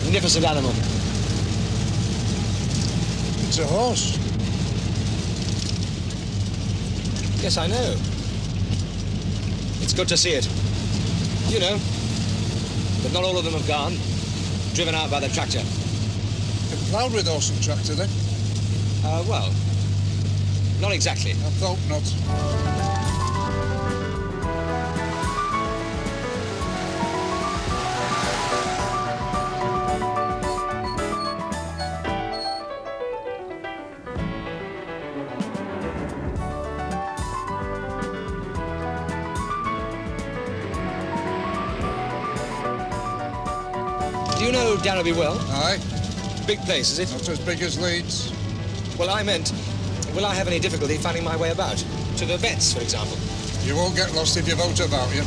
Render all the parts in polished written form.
magnificent animal. It's a horse. Yes, I know. It's good to see it. You know, but not all of them have gone. Driven out by the tractor. Been ploughed with horse and tractor, then? Well, not exactly. I thought not. Do you know Darrowby well? Aye. Big place, is it? Not as big as Leeds. Well, I meant, will I have any difficulty finding my way about? To the vets, for example? You won't get lost if you vote about you.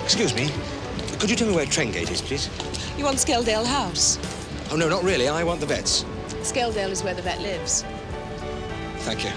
Excuse me, could you tell me where Trengate is, please? You want Skeldale House? Oh, no, not really. I want the vets. Skeldale is where the vet lives. Thank you.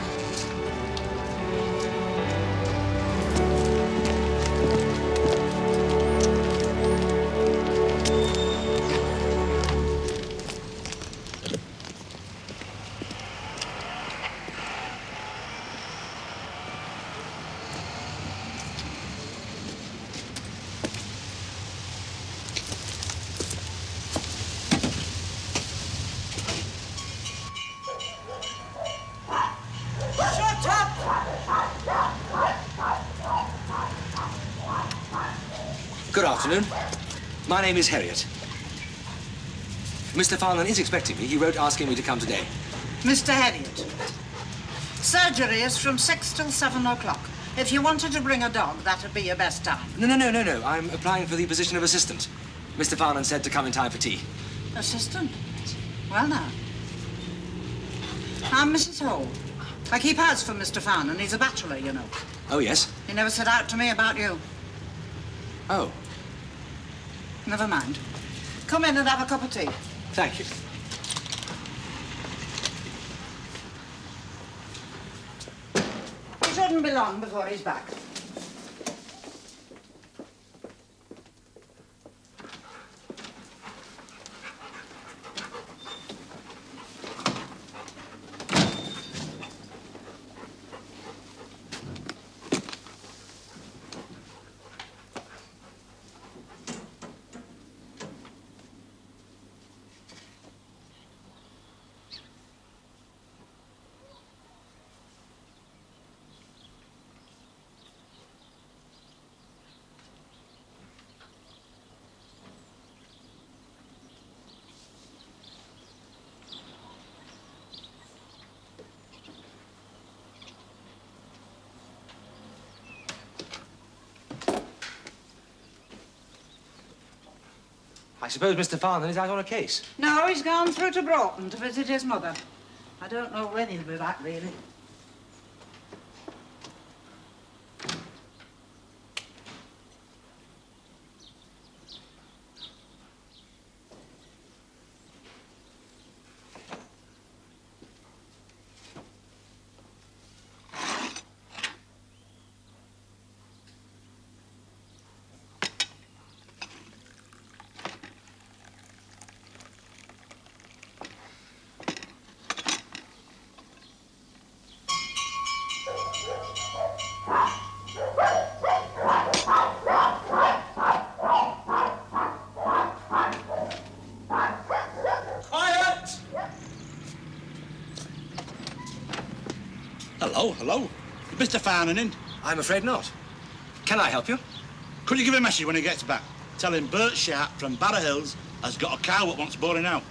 Good afternoon. My name is Herriot. Mr. Farnon is expecting me. He wrote asking me to come today. Mr. Herriot, surgery is from 6 till 7 o'clock. If you wanted to bring a dog, that'd be your best time. No. I'm applying for the position of assistant. Mr. Farnon said to come in time for tea. Assistant? Well, now. I'm Mrs. Hall. I keep house for Mr. Farnon. He's a bachelor, you know. Oh, yes? He never said out to me about you. Oh, Never mind. Come in and have a cup of tea. thank you. He shouldn't be long before he's back. I suppose Mr. Farnon is out on a case. No, he's gone through to Broughton to visit his mother. I don't know when he'll be back, really. Hello. Is Mr. Farnon in? I'm afraid not. Can I help you? Could you give a message when he gets back? Tell him Bert Sharp from Barrow Hills has got a cow that wants boring out.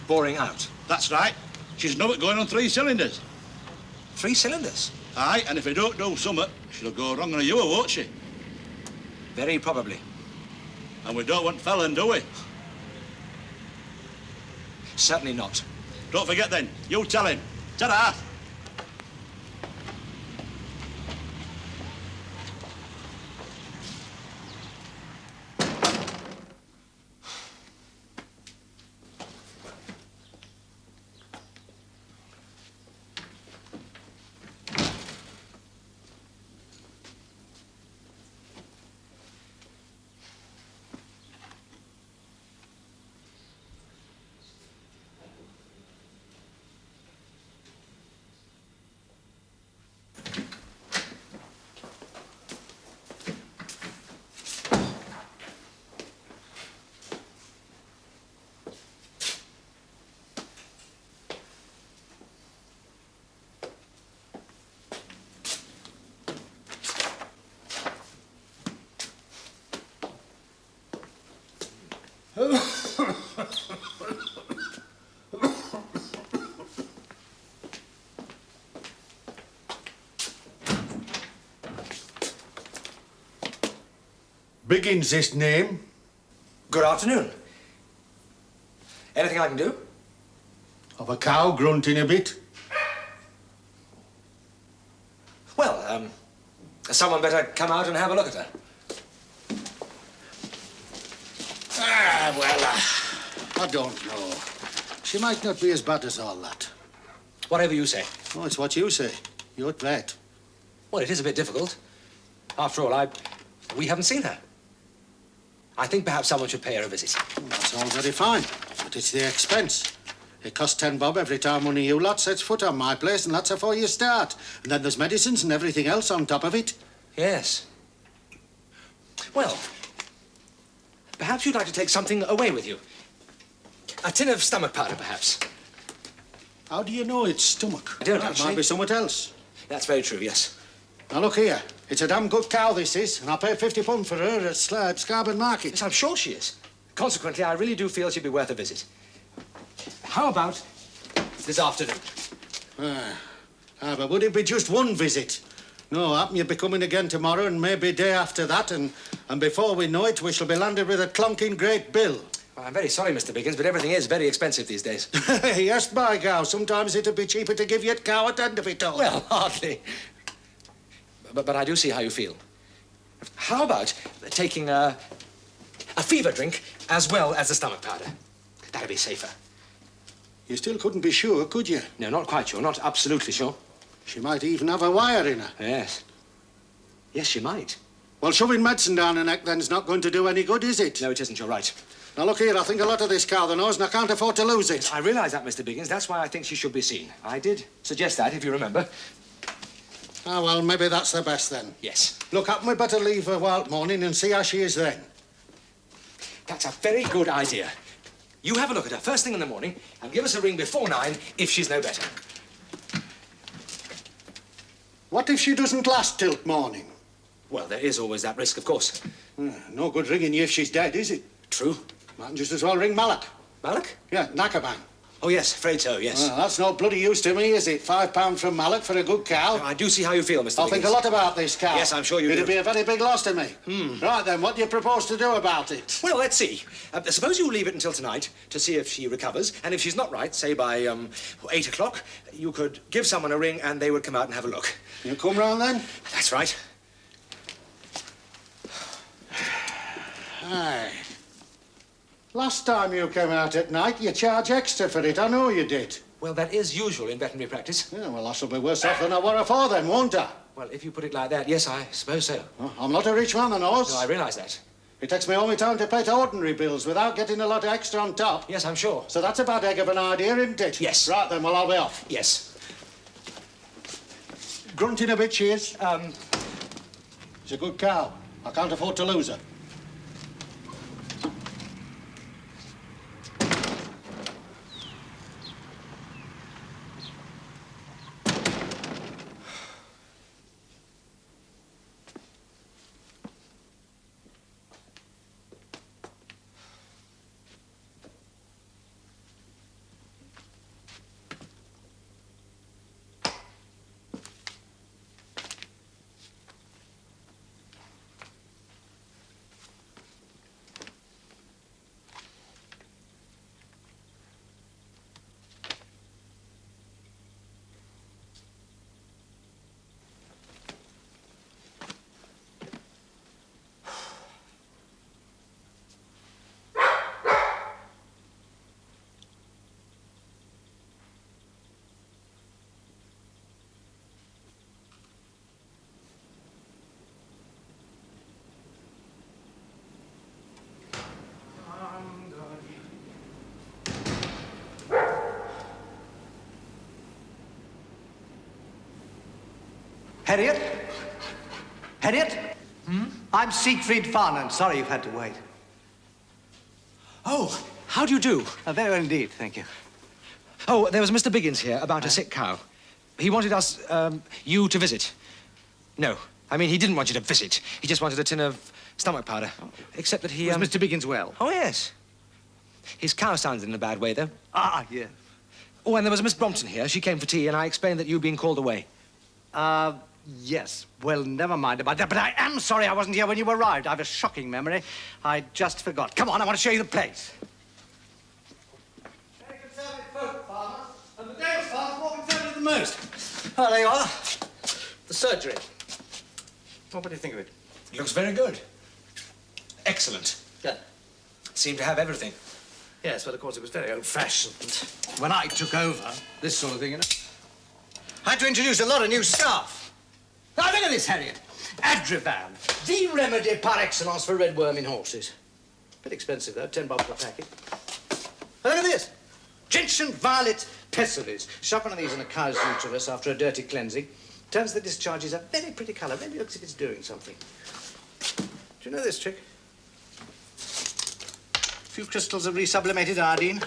Boring out. That's right. She's nothing going on 3 cylinders. 3 cylinders? Aye, and if he don't do summat, she'll go wrong on you, won't she? Very probably. And we don't want felon, do we? Certainly not. Don't forget then, you tell him. Ta-da! Biggins this name? Good afternoon. Anything I can do? Of a cow grunting a bit? Well, someone better come out and have a look at her. I don't know. She might not be as bad as all that. Whatever you say. Oh, it's what you say. You're at vet. Well, it is a bit difficult. After all, we haven't seen her. I think perhaps someone should pay her a visit. Well, that's all very fine, but it's the expense. It costs 10 bob every time one of you lot sets foot on my place, and that's before you start. And then there's medicines and everything else on top of it. Yes. Well, perhaps you'd like to take something away with you. A tin of stomach powder, perhaps. How do you know it's stomach? I don't, That actually. might be somewhat else. That's very true, yes. Now, look here. It's a damn good cow, this is, and I'll pay £50 for her at Scarborough Market. Yes, I'm sure she is. Consequently, I really do feel she'd be worth a visit. How about this afternoon? But would it be just one visit? No, happen you'll be coming again tomorrow and maybe day after that, and before we know it, we shall be landed with a clonking great bill. Well, I'm very sorry, Mr. Biggins, but everything is very expensive these days. Yes, by cow. Sometimes it'd be cheaper to give you a cow at the end of it all. Well, hardly. But I do see how you feel. How about taking a fever drink as well as the stomach powder? That'd be safer. You still couldn't be sure, could you? No, not quite sure. Not absolutely sure. She might even have a wire in her. Yes. Yes, she might. Well, shoving medicine down her neck then's not going to do any good, is it? No, it isn't. You're right. Now, look here, I think a lot of this cow, the nose, and I can't afford to lose it. I realise that, Mr. Biggins. That's why I think she should be seen. I did suggest that, if you remember. Ah, well, maybe that's the best then. Yes. Look, happen we better leave her a while morning and see how she is then. That's a very good idea. You have a look at her first thing in the morning and give us a ring before 9 if she's no better. What if she doesn't last till morning? Well, there is always that risk, of course. No good ringing you if she's dead, is it? True. Might just as well ring Malak. Malak? Yeah, Knackerbang. Oh, yes, afraid so, yes. Well, that's no bloody use to me, is it? £5 from Malak for a good cow. I do see how you feel, Mr. I'll think a Biggins. lot about this cow. Yes, I'm sure you It'd do. be a very big loss to me. Right then, what do you propose to do about it? Well, let's see. Suppose you leave it until tonight to see if she recovers, and if she's not right, say by 8 o'clock, you could give someone a ring and they would come out and have a look. You come round then? That's right. Aye. Last time you came out at night, you charge extra for it. I know you did. Well, that is usual in veterinary practice. Yeah, well, I shall be worse off than I were afore then, won't I? Well, if you put it like that, yes, I suppose so. Well, I'm not a rich man, I knows. No, I realise that. It takes me all my time to pay to ordinary bills without getting a lot of extra on top. Yes, I'm sure. So that's a bad egg of an idea, isn't it? Yes. Right then, well, I'll be off. Yes. Grunting a bit, she is. She's a good cow. I can't afford to lose her. Herriot? Herriot? I'm Siegfried Farnon. Sorry you've had to wait. Oh, how do you do? Very well indeed, thank you. Oh, there was Mr. Biggins here about a sick cow. He wanted us, you to visit. No, I mean, he didn't want you to visit. He just wanted a tin of stomach powder. Except that he, Was Mr. Biggins well? Oh, yes. His cow sounded in a bad way, though. Ah, yes. Oh, and there was Miss Brompton here. She came for tea, and I explained that you'd been called away. Yes. Well, never mind about that, but I am sorry I wasn't here when you arrived. I've a shocking memory. I just forgot. Come on, I want to show you the place. Very conservative folk, Farmer. And the Dale's farm's more conservative than most. Oh, there you are. The surgery. What do you think of it? It looks very good. Excellent. Good. Seemed to have everything. Yes, but of course it was very old-fashioned. When I took over, this sort of thing, you know, I had to introduce a lot of new staff. Now, look at this, Herriot. Adrivan, the remedy par excellence for redworm in horses. Bit expensive, though, 10 bob per packet. Now, look at this. Gentian violet pessaries. Shop one of these in a cow's uterus after a dirty cleansing. Turns the discharges a very pretty colour. Maybe looks as if it's doing something. Do you know this trick? A few crystals of resublimated iodine.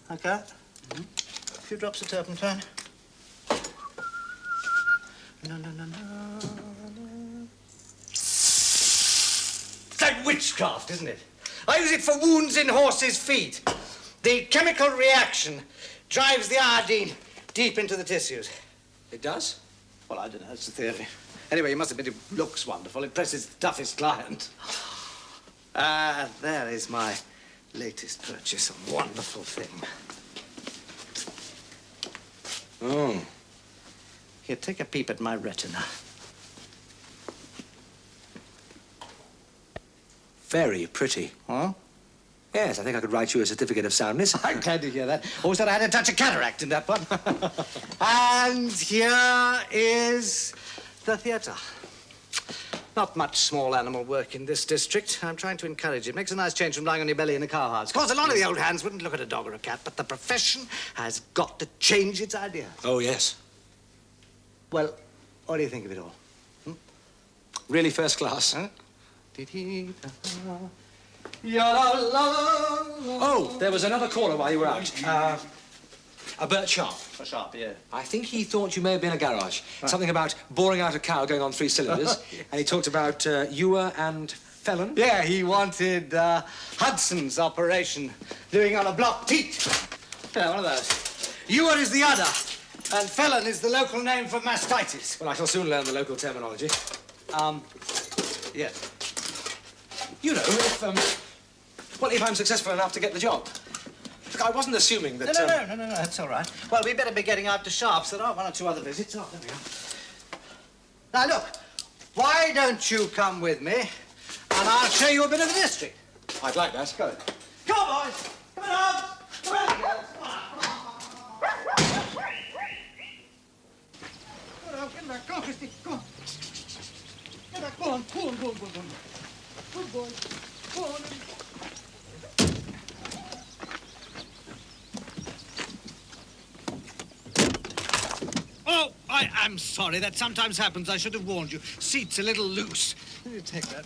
Like that. A few drops of turpentine. No, no, no, no, no. It's like witchcraft, isn't it? I use it for wounds in horses' feet. The chemical reaction drives the iodine deep into the tissues. It does? Well, I don't know. That's the theory. Anyway, you must admit it looks wonderful. Impresses the toughest client. There is my latest purchase. A wonderful thing. Oh. Here, take a peep at my retina. Very pretty. Huh? Yes, I think I could write you a certificate of soundness. I'm glad to hear that. Always thought I had a touch of cataract in that one. And here is the theatre. Not much small animal work in this district. I'm trying to encourage it. Makes a nice change from lying on your belly in a cowhouse. Of course, a lot of the old hands wouldn't look at a dog or a cat, but the profession has got to change its ideas. Oh, yes. Well, what do you think of it all? Really first class. Huh? Oh, there was another caller while you were out. A Bert Sharp. A Sharp, yeah. I think he thought you may have been a garage. Something about boring out a cow going on 3 cylinders. And he talked about Ewer and Felon. Yeah, he wanted Hudson's operation doing on a block teat. Yeah, one of those. Ewer is the udder, and Felon is the local name for mastitis. Well, I shall soon learn the local terminology. Yeah. You know, if I'm successful enough to get the job. Look, I wasn't assuming that... No, that's all right. Well, we better be getting out to Sharp's. There are 1 or 2 other visits. Oh, there we are. Now, look, why don't you come with me, and I'll show you a bit of the district. I'd like that. Go. Come on, boys. Come on, Hobbs. Come on, girls. Come on. Get back. Go on, Christy. Go on. Get back. Go on. Go on. Good boy. Go on. Oh, I am sorry. That sometimes happens. I should have warned you. Seat's a little loose. Let me take that.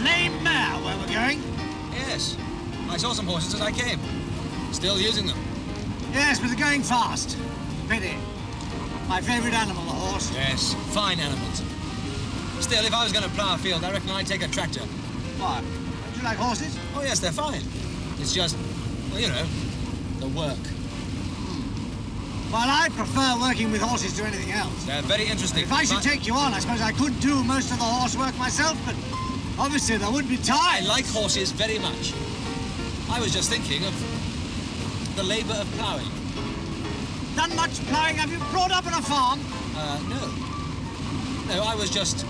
Lame mare where we're going? Yes. I saw some horses as I came. Still using them. Yes, but they're going fast. Pity. My favourite animal, the horse. Yes, fine animals. Still, if I was going to plough a field, I reckon I'd take a tractor. Why? Don't you like horses? Oh, yes, they're fine. It's just, well, you know, the work. Well, I prefer working with horses to anything else. They're very interesting. If I should take you on, I suppose I could do most of the horse work myself, but obviously there would be time. I like horses very much. I was just thinking of the labour of ploughing. Done much ploughing? Have you brought up on a farm? No. No, I was just,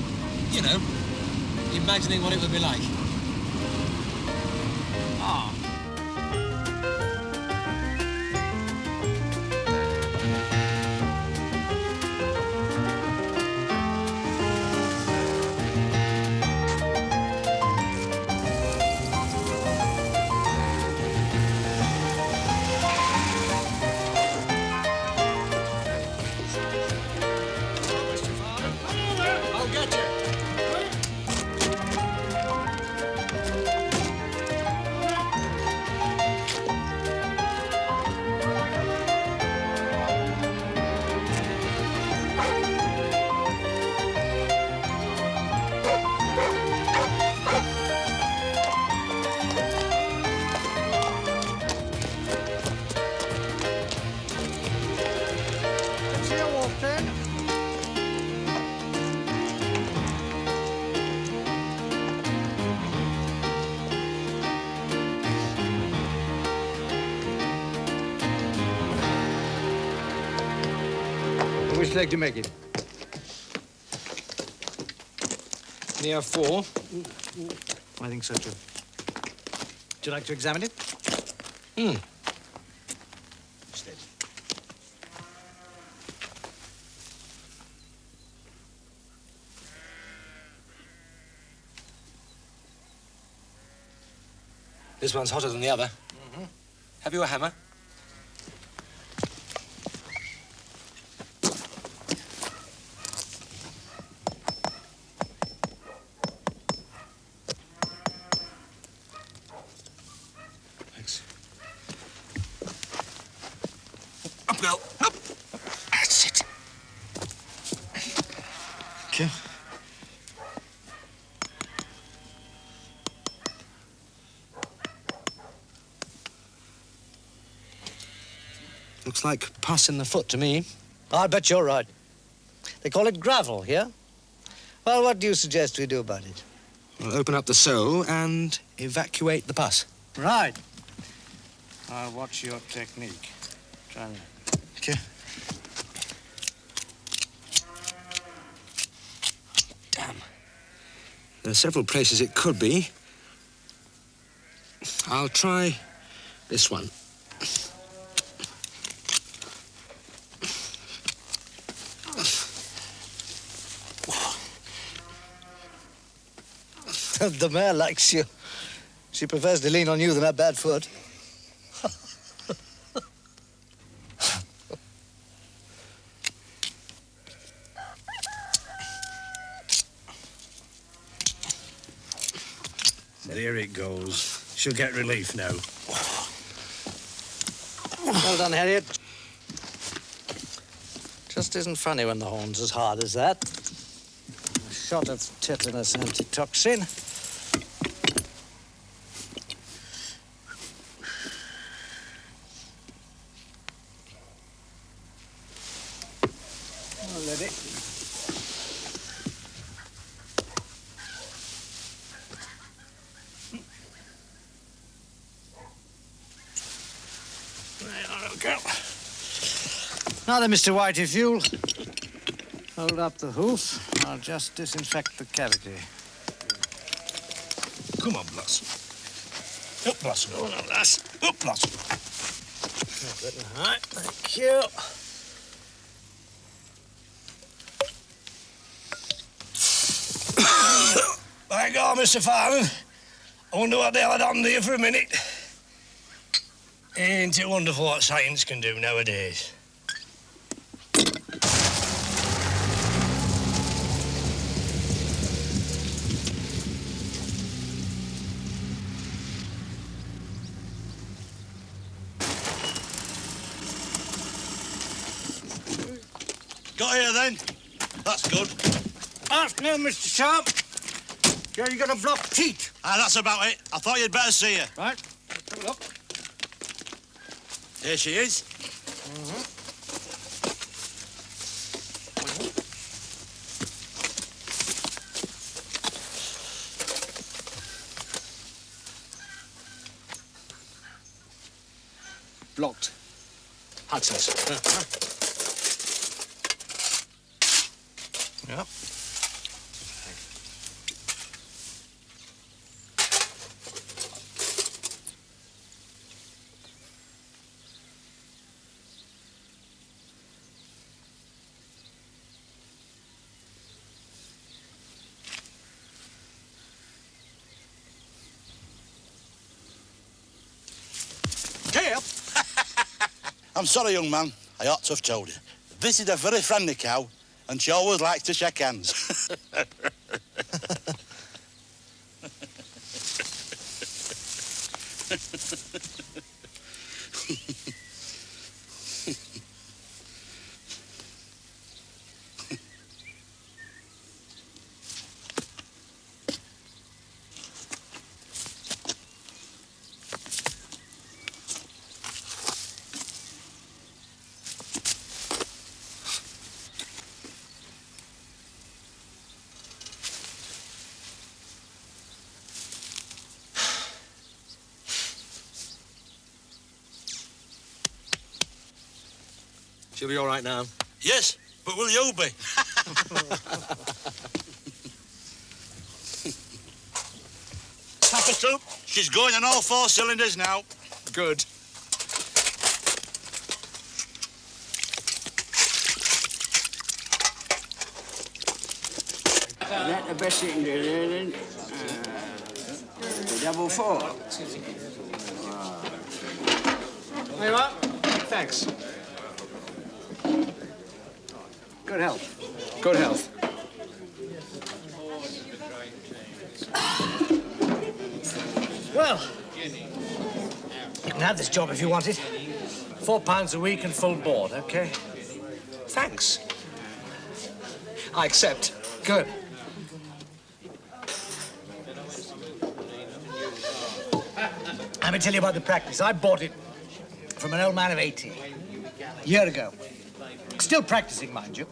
you know, imagining what it would be like. Ah. Which leg do you make it? Near 4. I think so, too. Would you like to examine it? Steady. This one's hotter than the other. Have you a hammer? Thanks. Up, girl. Up. That's it. Okay. Looks like pus in the foot to me. I'll bet you're right. They call it gravel here. Well, what do you suggest we do about it? We'll open up the sole and evacuate the pus. Right. I'll watch your technique. Try that. Okay. Damn. There are several places it could be. I'll try this one. The mare likes you. She prefers to lean on you than her bad foot. There it goes. She'll get relief now. Well done, Herriot. Just isn't funny when the horn's as hard as that. A shot of tetanus antitoxin. Well, let it. Now then, Mr. White, if you'll hold up the hoof, I'll just disinfect the cavity. Come on, Blossom. Up, Blossom. Oh, no, lass. Up, Blossom. All right, thank you. By God, Mr. Farnon. I wonder what the hell I'd done to you for a minute. Ain't it wonderful what science can do nowadays? Got here then? That's good. Afternoon, Mr. Sharp. Yeah, you got a blocked teat. That's about it. I thought you'd better see her. Right, let's have a look. Here she is. Blocked. Hudson's. Yep. I'm sorry, young man. I ought to have told you. This is a very friendly cow, and she always likes to shake hands. She'll be all right now. Yes, But will you be? Papa Soup, she's going on all 4 cylinders now. Good. That the best you can do there, then? The double 4. There you are. Thanks. Good health. Good health. Well, you can have this job if you want it. £4 a week and full board, okay? Thanks. I accept. Good. Let me tell you about the practice. I bought it from an old man of 80 a year ago. Still practicing, mind you.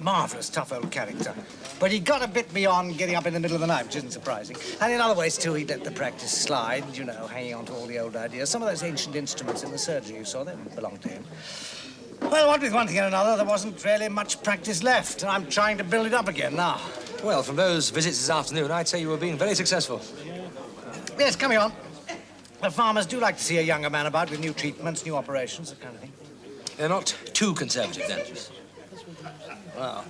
Marvellous, tough old character. But he got a bit beyond getting up in the middle of the night, which isn't surprising. And in other ways, too, he let the practice slide, you know, hanging on to all the old ideas. Some of those ancient instruments in the surgery you saw, they belonged to him. Well, what with one thing and another, there wasn't really much practice left, and I'm trying to build it up again now. Well, from those visits this afternoon, I'd say you were being very successful. Yes, coming on. The farmers do like to see a younger man about with new treatments, new operations, that kind of thing. They're not too conservative, then. Well,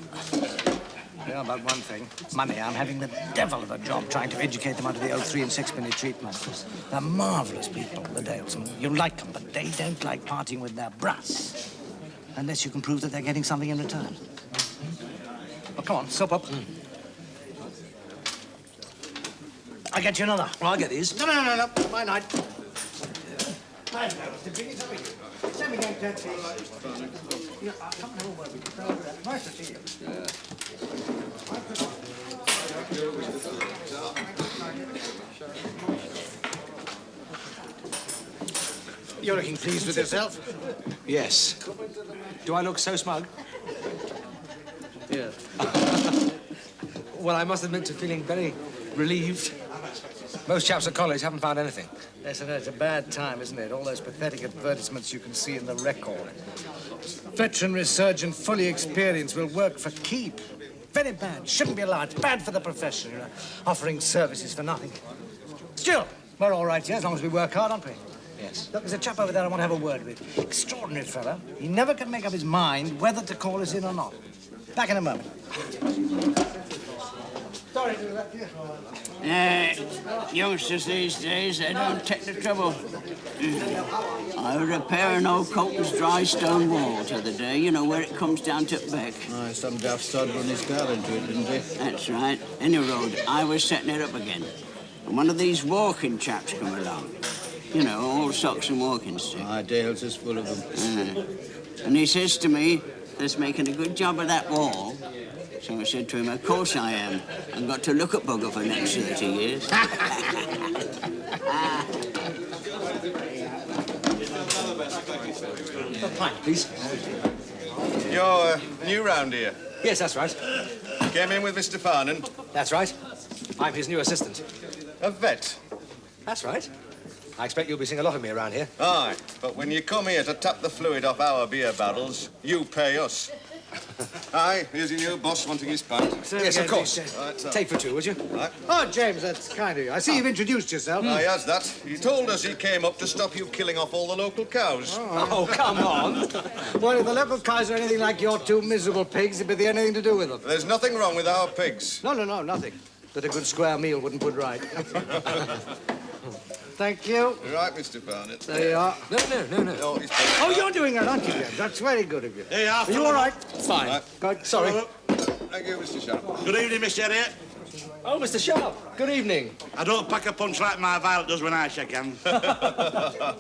yeah, about one thing. Money. I'm having the devil of a job trying to educate them onto the old 3 and 6-penny treatment. They're marvellous people, the Dales. You like them, but they don't like parting with their brass. Unless you can prove that they're getting something in return. Oh, come on, soap up. I'll get you another. Well, I'll get these. No. My night. Let me get that tea. Come over. Nice to see you. You're looking pleased with yourself? Yes. Do I look so smug? Yeah. Well, I must admit to feeling very relieved. Most chaps at college haven't found anything. Yes, I know. It's a bad time, isn't it? All those pathetic advertisements you can see in the record. Veterinary surgeon, fully experienced, will work for keep. Very bad. Shouldn't be allowed. It's bad for the profession, you know, offering services for nothing. Still, we're all right here, as long as we work hard, aren't we? Yes. Look, there's a chap over there I want to have a word with. Extraordinary fella. He never can make up his mind whether to call us in or not. Back in a moment. Sorry to interrupt you. Youngsters these days, they don't take the trouble. I was repairing old Colton's dry stone wall the other day, you know, where it comes down to the back. Some daft sod run his car into it, didn't he? That's right. Any road, I was setting it up again. And one of these walking chaps come along. You know, all socks and walking sticks. Dale's is full of them. And he says to me, "That's making a good job of that wall." So I said to him, "Of course I am. I've got to look at bugger for the next 30 years. A pint, please. You're new round here. Yes, that's right. Came in with Mr. Farnon. That's right. I'm his new assistant. A vet. That's right. I expect you'll be seeing a lot of me around here. Aye, but when you come here to tap the fluid off our beer barrels, you pay us. Aye, here's your new boss wanting his pint. Yes, of course. Right, so. Take for two, would you? Right. Oh, James, that's kind of you. I see you've introduced yourself. Aye, he has that. He told us he came up to stop you killing off all the local cows. Oh, come on. Well, if the local cows are anything like your two miserable pigs, it'd be anything to do with them. There's nothing wrong with our pigs. No, nothing. That a good square meal wouldn't put right. Thank you. Right, Mr. Farnon. There you are. No. Oh, he's Oh, you're doing that, aren't you, James? That's very good of you. Here you are. Are you all right? Fine. Right. Good. Sorry. Thank you, Mr. Sharp. Good evening, Mr. Herriot. Oh, Mr. Sharp. Good evening. I don't pack a punch like my Violet does when I shake hands.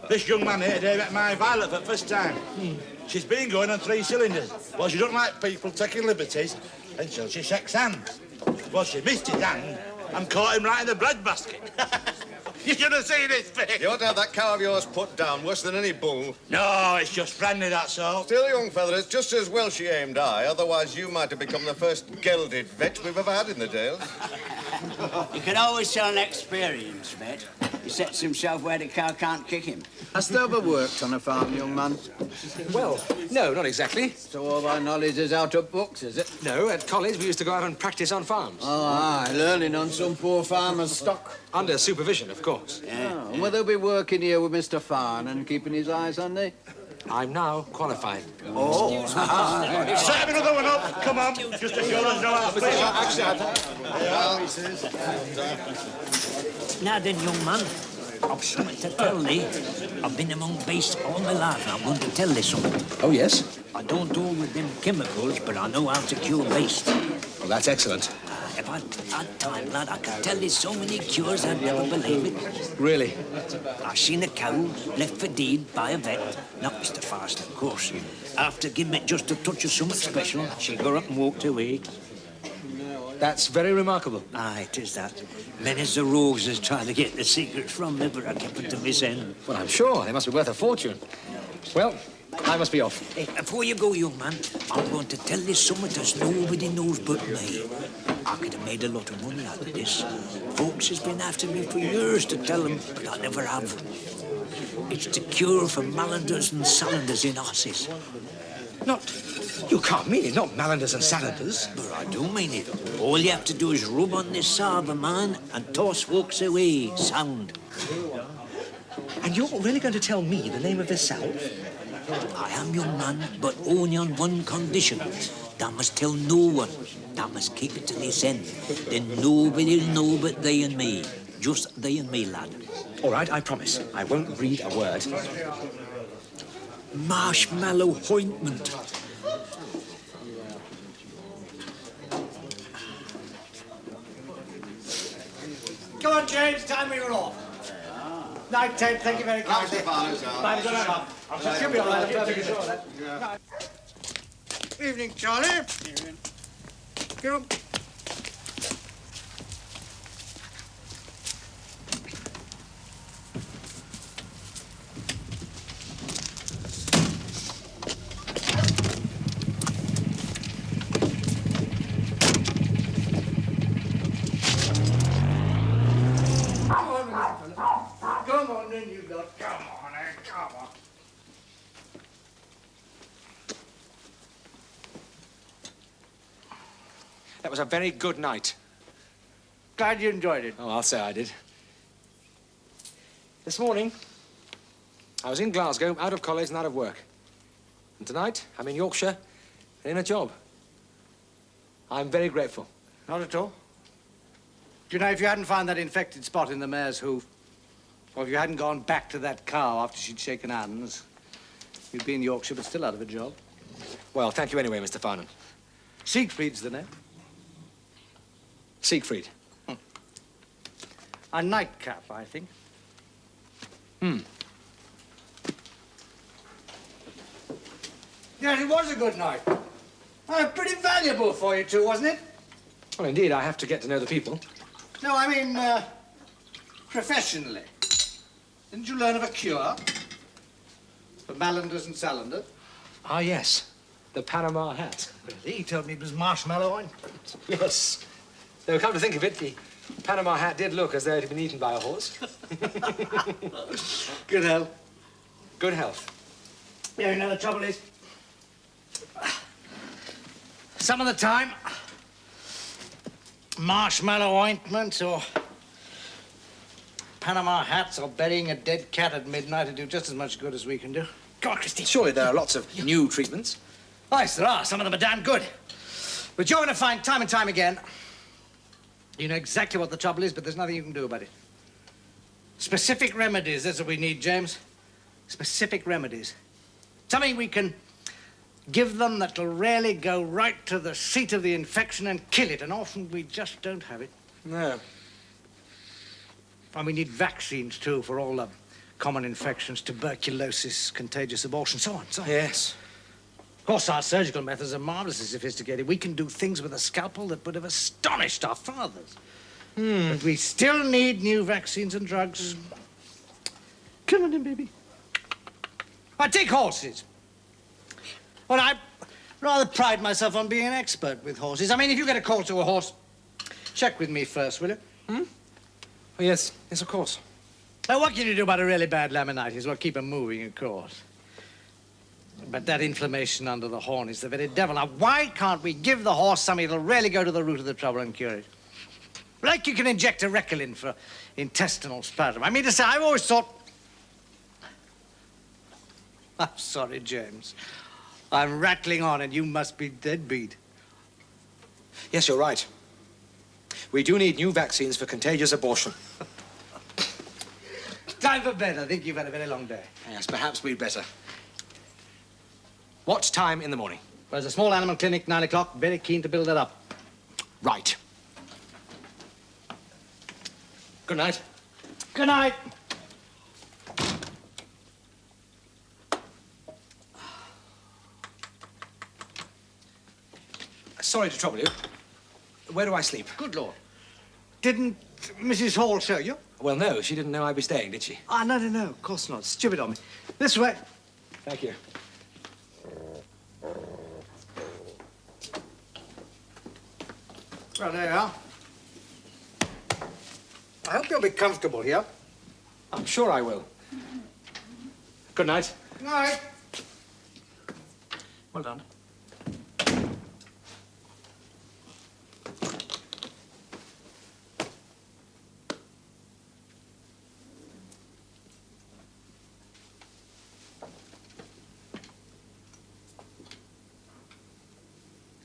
This young man here, David, met my Violet for the first time. She's been going on 3 cylinders. Well, she don't like people taking liberties, and so she shakes hands. Well, she missed his hand and caught him right in the breadbasket. You should have seen his face. You ought to have that cow of yours put down, worse than any bull. No, it's just friendly, that's all. Still, young fella, it's just as well she aimed high, otherwise you might have become the first gelded vet we've ever had in the Dales. You can always tell an experienced vet. He sets himself where the cow can't kick him. Hast thou ever worked on a farm, young man? Well, no, not exactly. So all thy knowledge is out of books, is it? No, at college we used to go out and practice on farms. Oh, aye, learning on some poor farmer's stock. Under supervision, of course. Oh, and will they be working here with Mr. Farnon, keeping his eyes on thee? I'm now qualified. Oh. Set another one up. Come on, just to show us no half Now then, young man, I've something to tell thee. I've been among beasts all my life, and I'm going to tell thee something. Oh, yes? I don't do with them chemicals, but I know how to cure beasts. Well, that's excellent. If I had time, lad, I could tell thee so many cures I'd never believe it. Really? I seen a cow left for deed by a vet, not Mr. Fast, of course. After giving it just a touch of something special, she got up and walked away. That's very remarkable. Aye, it is that. Many's the rogues that's trying to get the secrets from me, but I kept it to this end. Well, I'm sure. They must be worth a fortune. Well, I must be off. Hey, before you go, young man, I'm going to tell you something that nobody knows but me. I could have made a lot of money out of this. Folks has been after me for years to tell them, but I never have. It's the cure for malanders and salanders in horses. You can't mean it, not malanders and salanders. But I do mean it. All you have to do is rub on this salve of mine and toss walks away, sound. And you're really going to tell me the name of this salve? I am, young man, but only on one condition. Thou must tell no one. Thou must keep it to this end. Then nobody'll know but thee and me. Just thee and me, lad. All right, I promise. I won't read a word. Marshmallow ointment. Come on, James, time we were off. Night, Ted, thank you very kindly. Bye, good night. She'll be all right, I'm perfectly sure of that. Evening, Charlie. Evening. Come. Come on, then, you lot. Come on, come on. That was a very good night. Glad you enjoyed it. Oh, I'll say I did. This morning, I was in Glasgow, out of college and out of work. And tonight, I'm in Yorkshire and in a job. I'm very grateful. Not at all. Do you know, if you hadn't found that infected spot in the mare's hoof, or if you hadn't gone back to that cow after she'd shaken hands, you'd be in Yorkshire but still out of a job. Well, thank you anyway, Mr. Farnon. Siegfried's the name. Siegfried. A nightcap, I think. Yes, it was a good night. Pretty valuable for you two, wasn't it? Well, indeed, I have to get to know the people. No, I mean, professionally. Didn't you learn of a cure for malanders and salanders? Ah, yes. The Panama hat. Really? He told me it was marshmallow ointment. Yes. Though, come to think of it, the Panama hat did look as though it had been eaten by a horse. Good health. Good health. Yeah, you know, the trouble is, some of the time, marshmallow ointment or Panama hats or burying a dead cat at midnight would do just as much good as we can do. God, Christine. Surely there are lots of new treatments. Oh, yes, there are. Some of them are damn good. But you're going to find time and time again, you know exactly what the trouble is, but there's nothing you can do about it. Specific remedies, that's what we need, James. Specific remedies. Something we can give them that'll really go right to the seat of the infection and kill it, and often we just don't have it. No. And we need vaccines, too, for all the common infections, tuberculosis, contagious abortion, so on, so on. Yes. Of course, our surgical methods are marvelously sophisticated. We can do things with a scalpel that would have astonished our fathers. But we still need new vaccines and drugs. Come on in, baby. I take horses. Well, I rather pride myself on being an expert with horses. I mean, if you get a call to a horse, check with me first, will you? Oh, yes. Yes, of course. Now, what can you do about a really bad laminitis? Well, keep 'em moving, of course. But that inflammation under the horn is the very devil. Now, why can't we give the horse something that'll really go to the root of the trouble and cure it? Like you can inject a Recalin for intestinal spasm. I mean to say, I've always thought... I'm sorry, James. I'm rattling on and you must be dead beat. Yes, you're right. We do need new vaccines for contagious abortion. Time for bed. I think you've had a very long day. Yes, perhaps we'd better. What time in the morning? Well, there's a small animal clinic, 9 o'clock. Very keen to build that up. Right. Good night. Good night. Sorry to trouble you. Where do I sleep? Good Lord. Didn't Mrs. Hall show you? Well, no, she didn't know I'd be staying, did she? Ah, no, of course not. Stupid on me. This way. Thank you. Well, there you are. I hope you'll be comfortable here. I'm sure I will. Good night. Good night. Well done.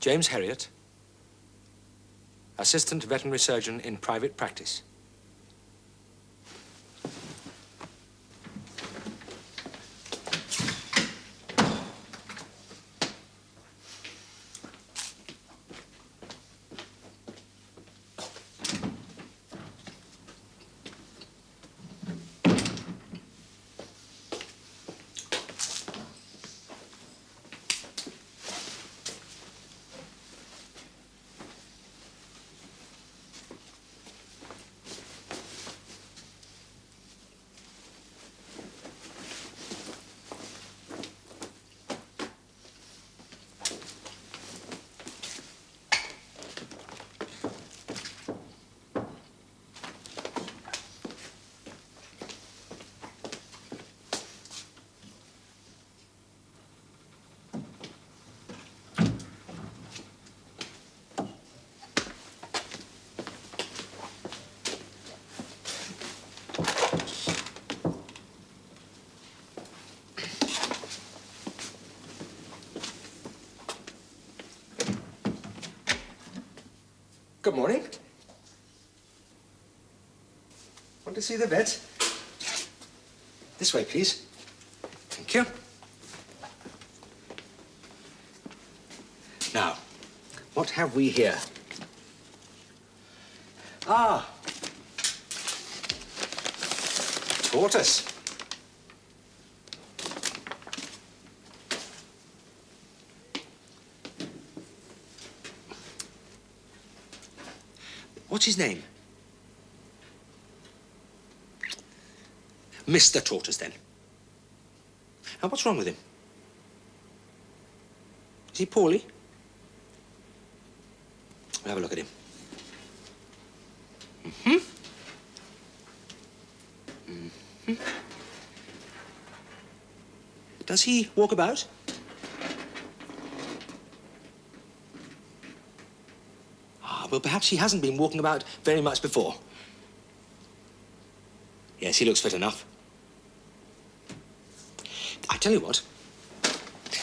James Herriot, Assistant Veterinary Surgeon in private practice. Good morning. Want to see the vet? This way, please. Thank you. Now, what have we here? Ah. Tortoise. What's his name? Mr. Tortoise, then. And what's wrong with him? Is he poorly? We'll have a look at him. Does he walk about? Well, perhaps he hasn't been walking about very much before. Yes, he looks fit enough. I tell you what,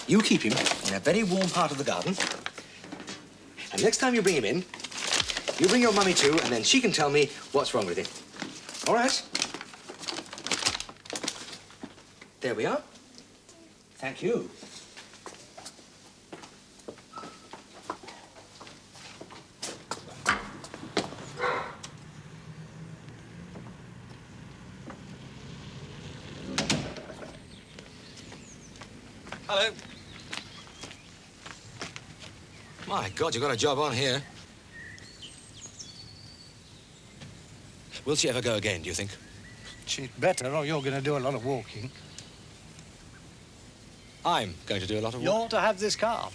you keep him in a very warm part of the garden, and next time you bring him in, you bring your mummy too, and then she can tell me what's wrong with him. All right? There we are. Thank you. Hello. My God, you've got a job on here. Will she ever go again, do you think? She'd better, or you're going to do a lot of walking. I'm going to do a lot of You're work. to have this car.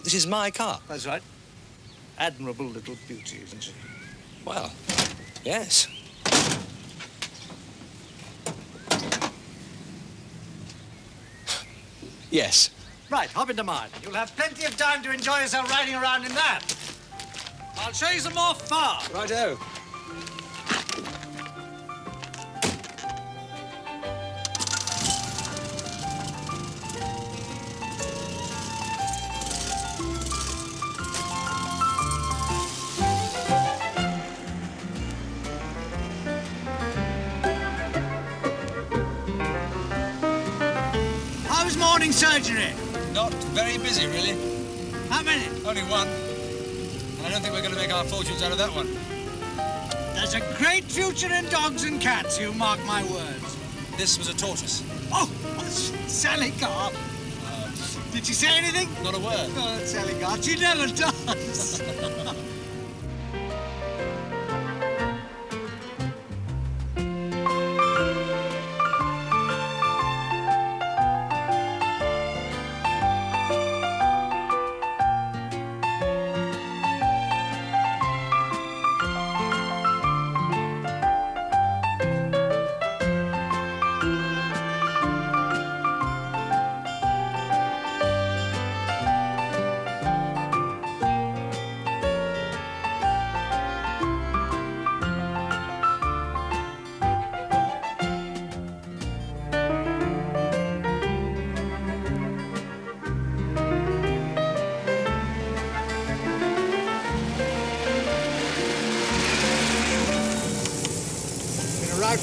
This is my car. That's right. Admirable little beauty, isn't she? Well, yes. Yes. Right, hop into mine. You'll have plenty of time to enjoy yourself riding around in that. I'll show you some more far. Righto. How's morning surgery? Not very busy, really. How many? Only one. And I don't think we're going to make our fortunes out of that one. There's a great future in dogs and cats, you mark my words. This was a tortoise. Oh, Sally Carr. Did she say anything? Not a word. Oh, Sally Carr, she never does.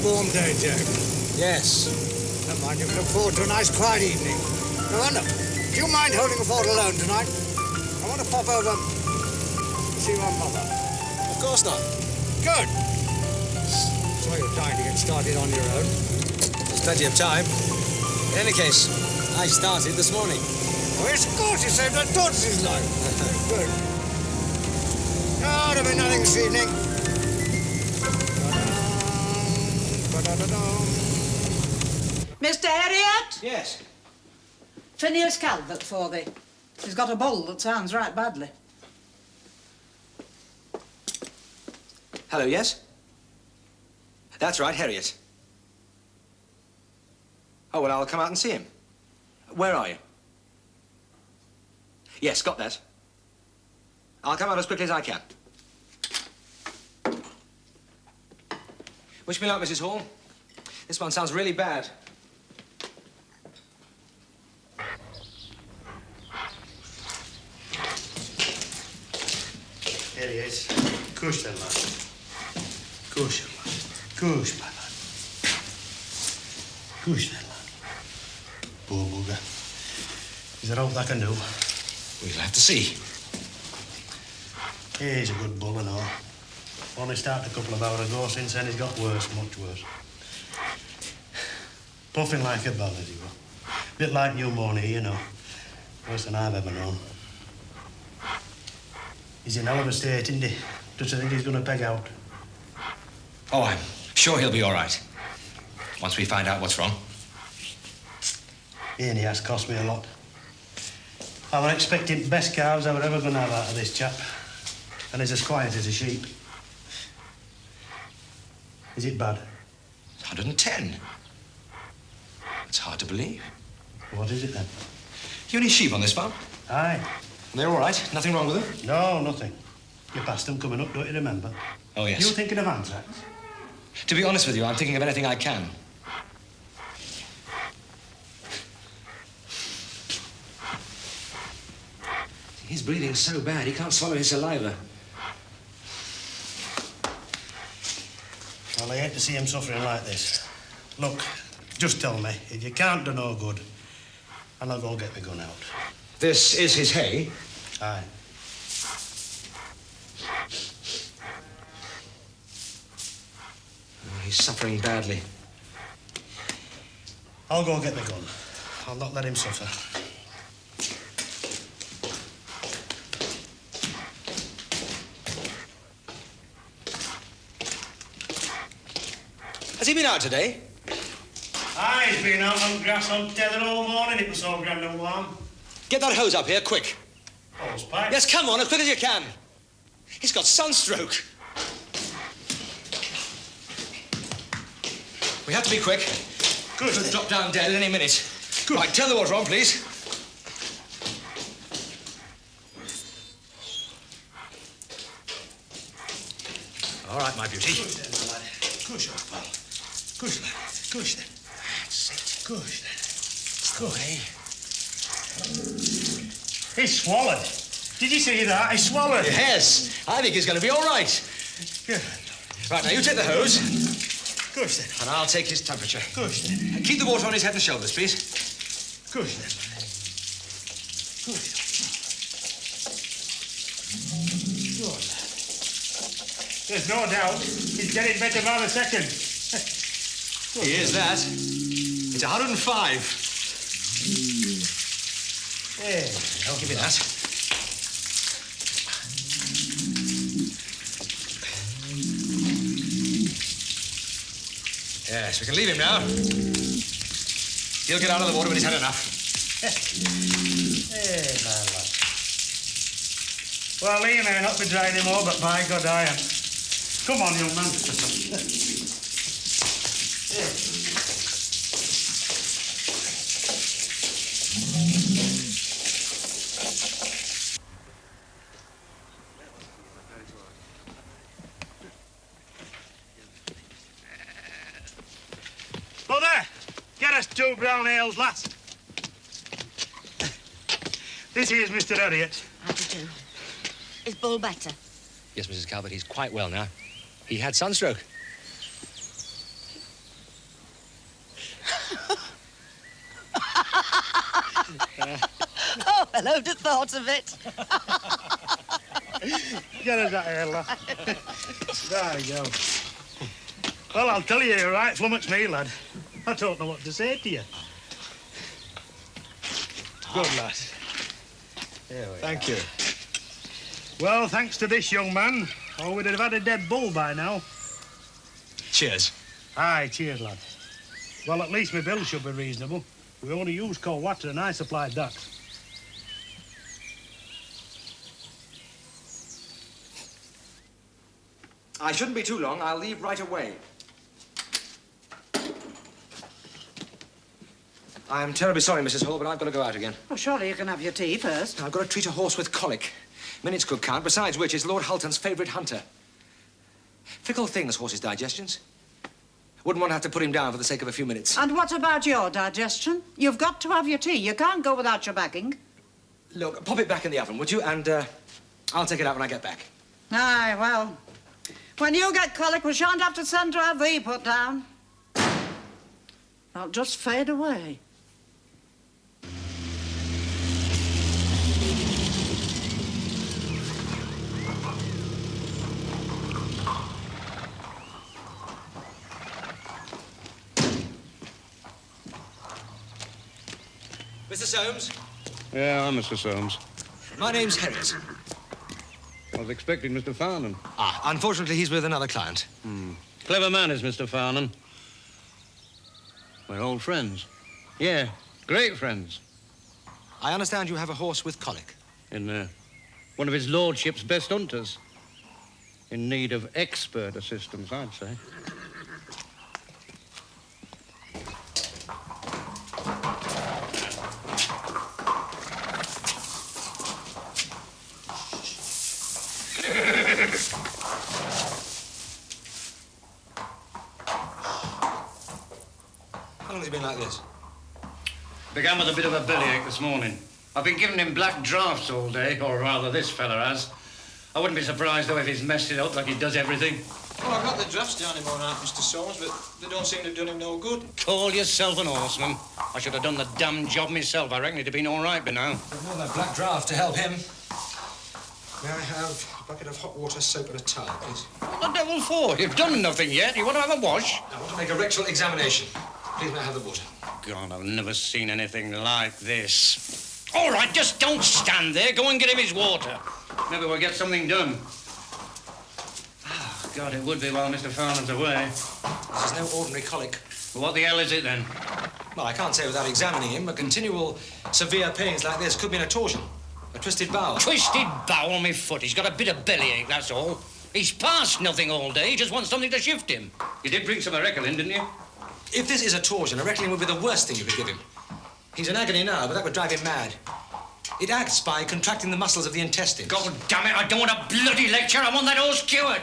Warm day, Jack. Yes. Never mind, you can look forward to a nice quiet evening. No wonder. Do you mind holding the fort alone tonight? I want to pop over to see my mother. Of course not. Good. So you're dying to get started on your own. There's plenty of time. In any case, I started this morning. Oh, yes, of course, you saved that tortoise's life. Good. No, there'll be nothing this evening. Mr. Herriot? Yes. Phineas Calvert for thee. He's got a bull that sounds right badly. Hello, yes? That's right, Herriot. Oh, well, I'll come out and see him. Where are you? Yes, got that. I'll come out as quickly as I can. Wish me luck, Mrs. Hall. This one sounds really bad. Here he is. Kush then, lad. Kush. Kush, my lad. Kush then, lad. Poor bugger. Is there aught I can do? We'll have to see. He's a good bull and all. Only started a couple of hours ago, since then he's got worse, much worse. Puffing like a bell, as he was. Bit like pneumonia, you know. Worse than I've ever known. He's in hell of a state, isn't he? Does he think he's going to peg out? Oh, I'm sure he'll be all right. Once we find out what's wrong. He has cost me a lot. I was expecting the best calves I were ever going to have out of this chap. And he's as quiet as a sheep. Is it bad? 110. It's hard to believe. What is it then? You any sheep on this farm? Aye. And they're all right? Nothing wrong with them? No, nothing. You passed them coming up, don't you remember? Oh, yes. You were thinking of anthrax? To be honest with you, I'm thinking of anything I can. He's breathing so bad, he can't swallow his saliva. Well, I hate to see him suffering like this. Look, just tell me, if you can't do no good, and I'll go get my gun out. This is his hay? Aye. Oh, he's suffering badly. I'll go get my gun. I'll not let him suffer. Has he been out today? Aye, he's been out on grass on tether all morning. It was so grand and warm. Get that hose up here, quick. Hose pipe? Yes, come on, as quick as you can. He's got sunstroke. We have to be quick. Good. He'll drop down dead at any minute. Good. Right, turn the water on, please. beauty. Good then, my lad. Good, pal. Good, lad. Good then. That's it. Good then. Good. He's swallowed. Did you see that? He swallowed. Yes. I think he's going to be all right. Good. Right, now you take the hose. Good then. And I'll take his temperature. Good then. And keep the water on his head and shoulders, please. Good then. Good. Good. There's no doubt he's getting better by the second. He is that. It's 105. Hey, I'll give you that. Yes, we can leave him now. He'll get out of the water when he's had enough. Hey, my lad. Well, he may not be dry anymore, but by God, I am. Come on, young man. Mother, get us 2 brown ales, lass. This here's Mr. Herriot. How do you do? Is Bull better? Yes, Mrs. Calvert, he's quite well now. He had sunstroke. Oh, well, who'd have thought of it? Get us that ale, lass. There we go. Well, I'll tell you, you're right, flummoxed me, lad. I don't know what to say to you. Good, lad. Thank you. Well, thanks to this young man, or we'd have had a dead bull by now. Cheers. Aye, cheers, lad. Well, at least my bill should be reasonable. We only use cold water and I supplied that. I shouldn't be too long. I'll leave right away. I'm terribly sorry, Mrs. Hall, but I've got to go out again. Well, surely you can have your tea first. I've got to treat a horse with colic. Minutes could count, besides which it's Lord Hulton's favourite hunter. Fickle things, horses' digestions. Wouldn't want to have to put him down for the sake of a few minutes. And what about your digestion? You've got to have your tea. You can't go without your backing. Look, pop it back in the oven, would you? And I'll take it out when I get back. Aye, well, when you get colic, we shan't have to send to have thee put down. I'll just fade away. Mr. Soames? Yeah, I'm Mr. Soames. My name's Herriot. I was expecting Mr. Farnon. Ah, unfortunately, he's with another client. Clever man is Mr. Farnon. We're old friends. Yeah, great friends. I understand you have a horse with colic. In one of his lordship's best hunters. In need of expert assistance, I'd say. How long has he been like this? Began with a bit of a bellyache this morning. I've been giving him black drafts all day, or rather this fella has. I wouldn't be surprised, though, if he's messed it up like he does everything. Well, I got the drafts down him all right, Mr. Soames, but they don't seem to have done him no good. Call yourself an horseman. I should have done the damn job myself. I reckon it'd have been all right by now. Another black draft to help him. May I have a bucket of hot water, soap and a towel, please? What the devil for? You've done nothing yet. You want to have a wash? I want to make a rectal examination. Please, may I have the water? God, I've never seen anything like this. All right, just don't stand there. Go and get him his water. Maybe we'll get something done. Oh, God, it would be while Mr. Farnon's away. This is no ordinary colic. Well, what the hell is it, then? Well, I can't say without examining him, but continual severe pains like this could be an torsion, a twisted bowel. Twisted bowel, my foot. He's got a bit of bellyache, that's all. He's past nothing all day. He just wants something to shift him. You did bring some Recklin, didn't you? If this is a torsion, a Recklin would be the worst thing you could give him. He's in agony now, but that would drive him mad. It acts by contracting the muscles of the intestines. God damn it, I don't want a bloody lecture. I want that horse cured.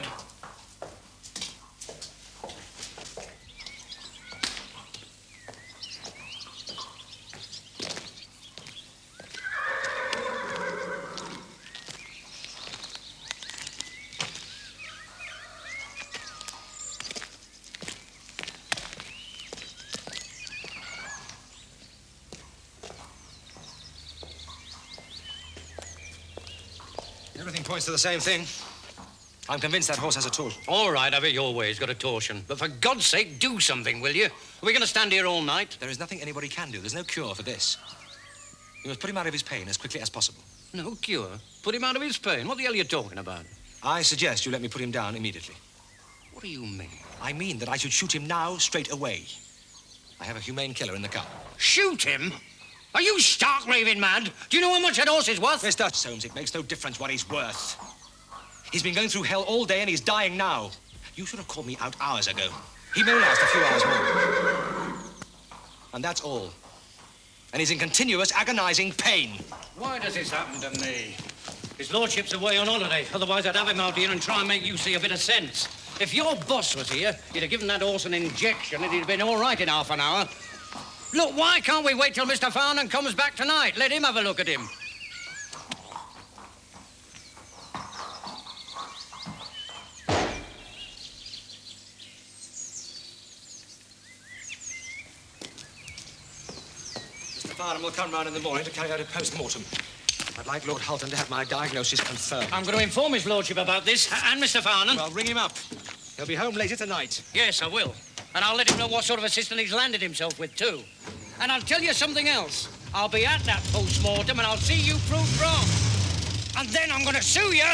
Everything points to the same thing. I'm convinced that horse has a torsion. All right, have it your way. He's got a torsion. But for God's sake, do something, will you? Are we going to stand here all night? There is nothing anybody can do. There's no cure for this. You must put him out of his pain as quickly as possible. No cure? Put him out of his pain? What the hell are you talking about? I suggest you let me put him down immediately. What do you mean? I mean that I should shoot him now, straight away. I have a humane killer in the car. Shoot him? Are you stark raving mad? Do you know how much that horse is worth? Mr. Soames, it makes no difference what he's worth. He's been going through hell all day and he's dying now. You should have called me out hours ago. He may last a few hours more. And that's all. And he's in continuous agonizing pain. Why does this happen to me? His lordship's away on holiday. Otherwise, I'd have him out here and try and make you see a bit of sense. If your boss was here, you'd have given that horse an injection and he'd have been all right in half an hour. Look, why can't we wait till Mr. Farnon comes back tonight? Let him have a look at him. Mr. Farnon will come round in the morning to carry out a post-mortem. I'd like Lord Halton to have my diagnosis confirmed. I'm going to inform his lordship about this, and Mr. Farnon. Well, ring him up. He'll be home later tonight. Yes, I will. And I'll let him know what sort of assistant he's landed himself with, too. And I'll tell you something else. I'll be at that post-mortem and I'll see you proved wrong. And then I'm going to sue you.